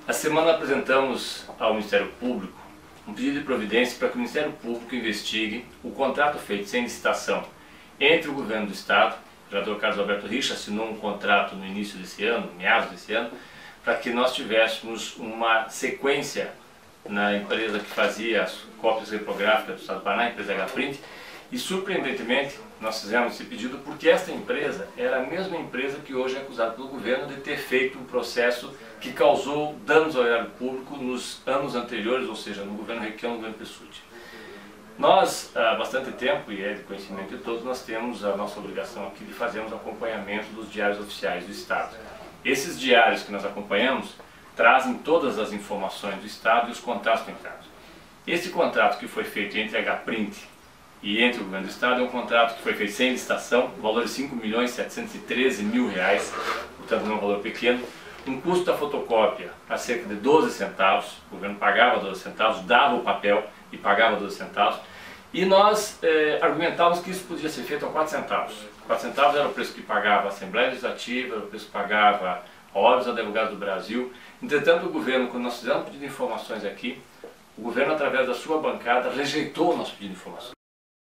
Essa semana apresentamos ao Ministério Público um pedido de providência para que o Ministério Público investigue o contrato feito sem licitação entre o Governo do Estado. O vereador Carlos Alberto Richa assinou um contrato no início desse ano, meados desse ano, para que nós tivéssemos uma sequência na empresa que fazia as cópias reprográficas do Estado do Paraná, a empresa H-Print, e surpreendentemente nós fizemos esse pedido porque esta empresa era a mesma empresa que hoje é acusada pelo governo de ter feito um processo que causou danos ao erário público nos anos anteriores, ou seja, no governo Requião e no governo Pessutti. Nós, há bastante tempo, e é de conhecimento de todos, nós temos a nossa obrigação aqui de fazermos acompanhamento dos diários oficiais do Estado. Esses diários que nós acompanhamos trazem todas as informações do Estado e os contratos entrados. Esse contrato que foi feito entre a H-Print e entre o Governo do Estado é um contrato que foi feito sem licitação, o valor de R$5.713.000, portanto não é um valor pequeno. Um custo da fotocópia a cerca de 12 centavos, o governo pagava 12 centavos, dava o papel e pagava 12 centavos. E nós argumentávamos que isso podia ser feito a 4 centavos. 4 centavos era o preço que pagava a Assembleia Legislativa, era o preço que pagava a Ordem dos Advogados do Brasil. Entretanto, o governo, quando nós fizemos pedido de informações aqui, o governo, através da sua bancada, rejeitou o nosso pedido de informações,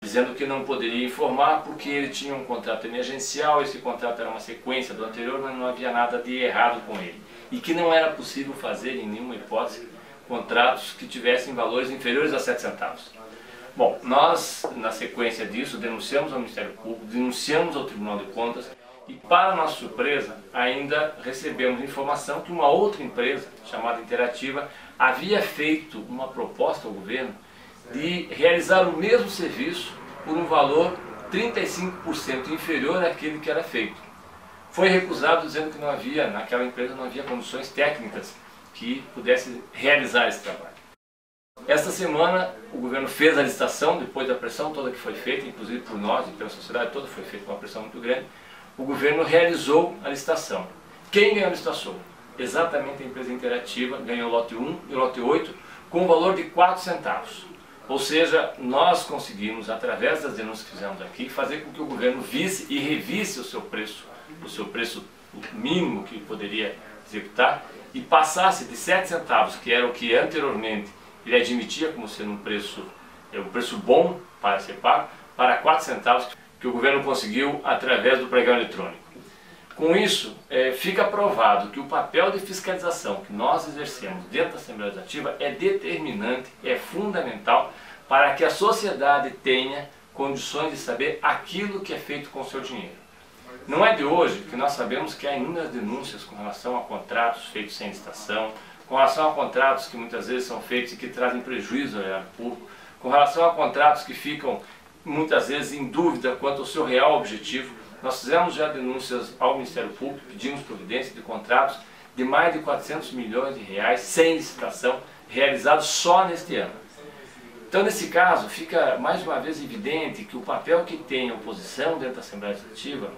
dizendo que não poderia informar porque ele tinha um contrato emergencial, esse contrato era uma sequência do anterior, mas não havia nada de errado com ele. E que não era possível fazer, em nenhuma hipótese, contratos que tivessem valores inferiores a 7 centavos. Bom, nós, na sequência disso, denunciamos ao Ministério Público, denunciamos ao Tribunal de Contas e, para nossa surpresa, ainda recebemos informação que uma outra empresa, chamada Interativa, havia feito uma proposta ao governo de realizar o mesmo serviço por um valor 35% inferior àquele que era feito. Foi recusado dizendo que não havia, naquela empresa não havia condições técnicas que pudesse realizar esse trabalho. Esta semana o governo fez a licitação, depois da pressão toda que foi feita, inclusive por nós e pela sociedade toda, foi feita uma pressão muito grande. O governo realizou a licitação. Quem ganhou a licitação? Exatamente a empresa Interativa, ganhou o lote 1 e o lote 8 com um valor de 4 centavos. Ou seja, nós conseguimos, através das denúncias que fizemos aqui, fazer com que o governo visse e revisse o seu preço mínimo que poderia executar, e passasse de 7 centavos, que era o que anteriormente ele admitia como sendo um preço bom para ser pago, para 4 centavos que o governo conseguiu através do pregão eletrônico. Com isso, fica provado que o papel de fiscalização que nós exercemos dentro da Assembleia Legislativa é determinante, é fundamental para que a sociedade tenha condições de saber aquilo que é feito com o seu dinheiro. Não é de hoje que nós sabemos que há inúmeras denúncias com relação a contratos feitos sem licitação, com relação a contratos que muitas vezes são feitos e que trazem prejuízo ao erário público, com relação a contratos que ficam muitas vezes em dúvida quanto ao seu real objetivo. Nós fizemos já denúncias ao Ministério Público, pedimos providência de contratos de mais de 400 milhões de reais sem licitação, realizados só neste ano. Então, nesse caso, fica mais uma vez evidente que o papel que tem a oposição dentro da Assembleia Legislativa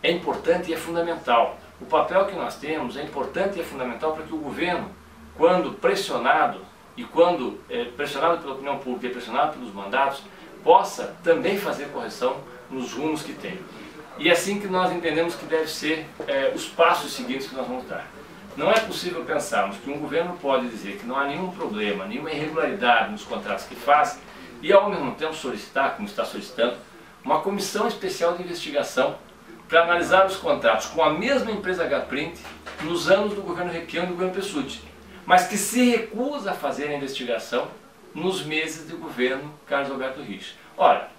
é importante e é fundamental. O papel que nós temos é importante e é fundamental para que o governo, quando pressionado, e quando pressionado pela opinião pública e pressionado pelos mandatos, possa também fazer correção nos rumos que tem. E é assim que nós entendemos que devem ser os passos seguintes que nós vamos dar. Não é possível pensarmos que um governo pode dizer que não há nenhum problema, nenhuma irregularidade nos contratos que faz e ao mesmo tempo solicitar, como está solicitando, uma comissão especial de investigação para analisar os contratos com a mesma empresa H-Print nos anos do governo Requião e do governo Pessutti, mas que se recusa a fazer a investigação nos meses do governo Carlos Alberto Richa. Ora,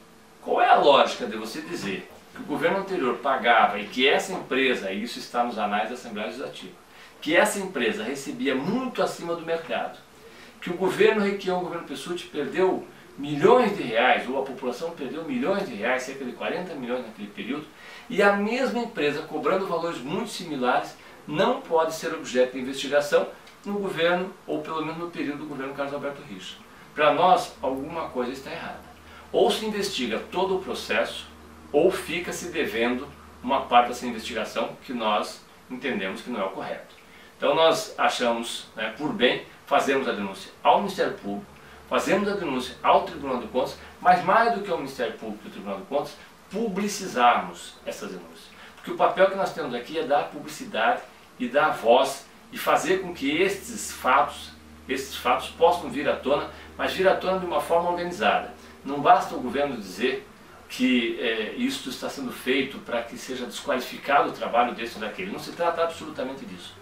qual é a lógica de você dizer que o governo anterior pagava e que essa empresa, e isso está nos anais da Assembleia Legislativa, que essa empresa recebia muito acima do mercado, que o governo Requião e o governo Pessutti perdeu milhões de reais, ou a população perdeu milhões de reais, cerca de 40 milhões naquele período, e a mesma empresa, cobrando valores muito similares, não pode ser objeto de investigação no governo, ou pelo menos no período do governo Carlos Alberto Richa. Para nós, alguma coisa está errada. Ou se investiga todo o processo, ou fica se devendo uma parte dessa investigação que nós entendemos que não é o correto. Então nós achamos por bem, fazemos a denúncia ao Ministério Público, fazemos a denúncia ao Tribunal de Contas, mas mais do que ao Ministério Público e ao Tribunal de Contas, publicizarmos essas denúncias. Porque o papel que nós temos aqui é dar publicidade e dar voz e fazer com que esses fatos possam vir à tona, mas vir à tona de uma forma organizada. Não basta o governo dizer que isto está sendo feito para que seja desqualificado o trabalho desse ou daquele. Não se trata absolutamente disso.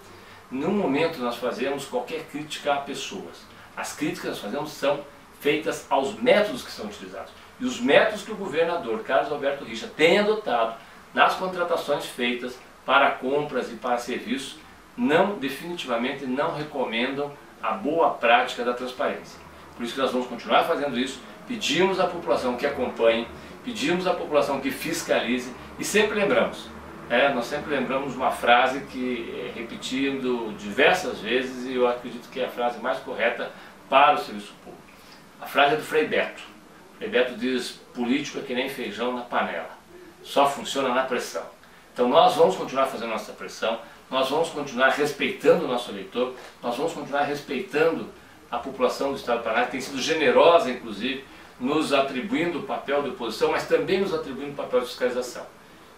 Num momento nós fazemos qualquer crítica a pessoas. As críticas que nós fazemos são feitas aos métodos que são utilizados. E os métodos que o governador Carlos Alberto Richa tem adotado nas contratações feitas para compras e para serviços, definitivamente não recomendam a boa prática da transparência. Por isso que nós vamos continuar fazendo isso, pedimos à população que acompanhe, pedimos à população que fiscalize e sempre lembramos, nós sempre lembramos uma frase que repetindo diversas vezes, e eu acredito que é a frase mais correta para o serviço público. A frase é do Frei Beto. Frei Beto diz: político é que nem feijão na panela, só funciona na pressão. Então nós vamos continuar fazendo nossa pressão, nós vamos continuar respeitando o nosso eleitor, nós vamos continuar respeitando a população do Estado do Paraná, que tem sido generosa, inclusive, nos atribuindo o papel de oposição, mas também nos atribuindo o papel de fiscalização.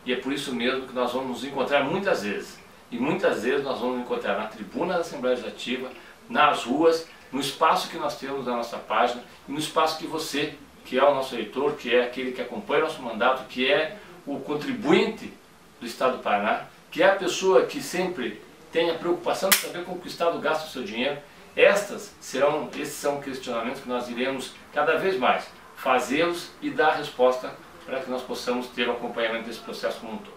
E é por isso mesmo que nós vamos nos encontrar muitas vezes. E muitas vezes nós vamos nos encontrar na tribuna da Assembleia Legislativa, nas ruas, no espaço que nós temos na nossa página e no espaço que você, que é o nosso eleitor, que é aquele que acompanha o nosso mandato, que é o contribuinte do Estado do Paraná, que é a pessoa que sempre tem a preocupação de saber como que o Estado gasta o seu dinheiro. Esses são questionamentos que nós iremos cada vez mais fazê-los e dar resposta para que nós possamos ter o acompanhamento desse processo como um todo.